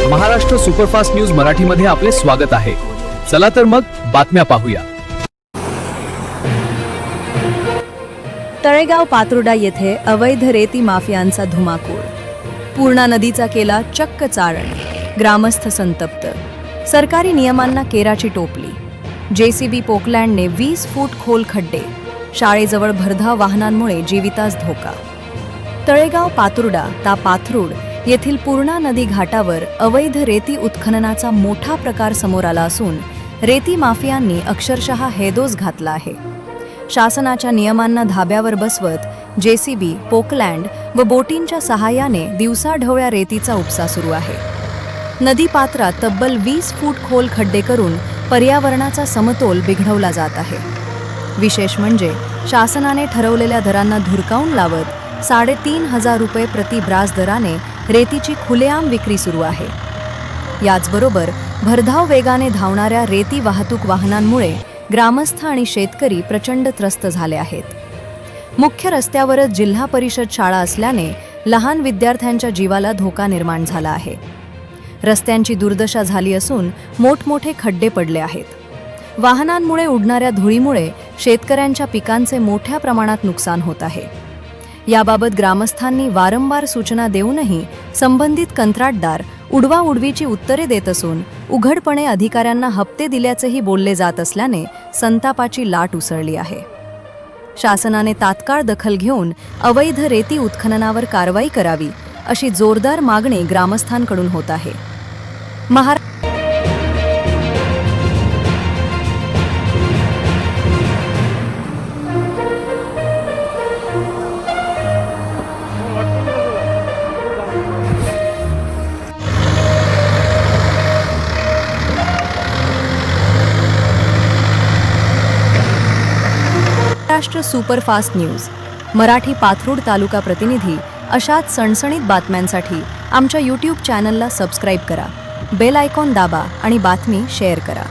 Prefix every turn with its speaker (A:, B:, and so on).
A: Maharashtra superfast news मराठीमध्ये आपले स्वागत आहे। चला तर मग बातम्या पाहूया।
B: तळेगाव पात्रोडा येथे अवैध रेती माफियांचा धुमाकूळ, पूर्णा नदीचा केला चक्क चारण, ग्रामस्थ संतप्त, सरकारी नियमांना केराची टोपली, जेसीबी पोकलँडने 20 फूट खोल खड्डे, शाळेजवळ भरधाव वाहनांमुळे जीवितास धोका। तळेगाव पात्रोडा ता पाथरूड येथील पूर्णा नदी घाटावर अवैध रेती उत्खननाचा मोठा प्रकार समोर आला असून रेती माफियांनी अक्षरशः हेदोस घातला आहे। शासनाच्या नियमांना धाब्यावर बसवत जेसीबी, पोकलँड व बोटींच्या सहाय्याने दिवसाढवळ्या रेतीचा उपसा सुरू आहे। नदी पात्रात तब्बल 20 फूट खोल खड्डे करून पर्यावरणाचा समतोल बिघडवला जात आहे। विशेष म्हणजे शासनाने ठरवलेल्या दरांना धुरकावून लावत 3,500 रुपये प्रति ब्रास दराने रेतीची खुलेआम विक्री सुरू आहे। याचबरोबर भरधाव वेगाने धावणाऱ्या रेती वाहतूक वाहनांमुळे ग्रामस्थ आणि शेतकरी प्रचंड त्रस्त झाले आहेत। मुख्य रस्त्यावरच जिल्हा परिषद शाळा असल्याने लहान विद्यार्थ्यांच्या जीवाला धोका निर्माण झाला आहे। रस्त्यांची दुर्दशा झाली असून मोठमोठे खड्डे पडले आहेत। वाहनांमुळे उडणाऱ्या धुळीमुळे शेतकऱ्यांच्या पिकांचे मोठ्या प्रमाणात नुकसान होत आहे। याबाबत ग्रामस्थांनी वारंवार सूचना देऊनही संबंधित कंत्राटदार उडवाउडवीची उत्तरे देत असून उघडपणे अधिकाऱ्यांना हप्ते दिल्याचेही बोलले जात असल्याने संतापाची लाट उसळली आहे। शासनाने तात्काळ दखल घेऊन अवैध रेती उत्खननावर कारवाई करावी अशी जोरदार मागणी ग्रामस्थांकडून होत आहे। महाराष्ट्र सुपरफास्ट न्यूज मराठी पाथरूड तालुका प्रतिनिधी अशाच सणसणीत बातम्यांसाठी आमच्या YouTube चॅनलला सबस्क्राईब करा, बेल आयकॉन दाबा आणि बातमी शेअर करा।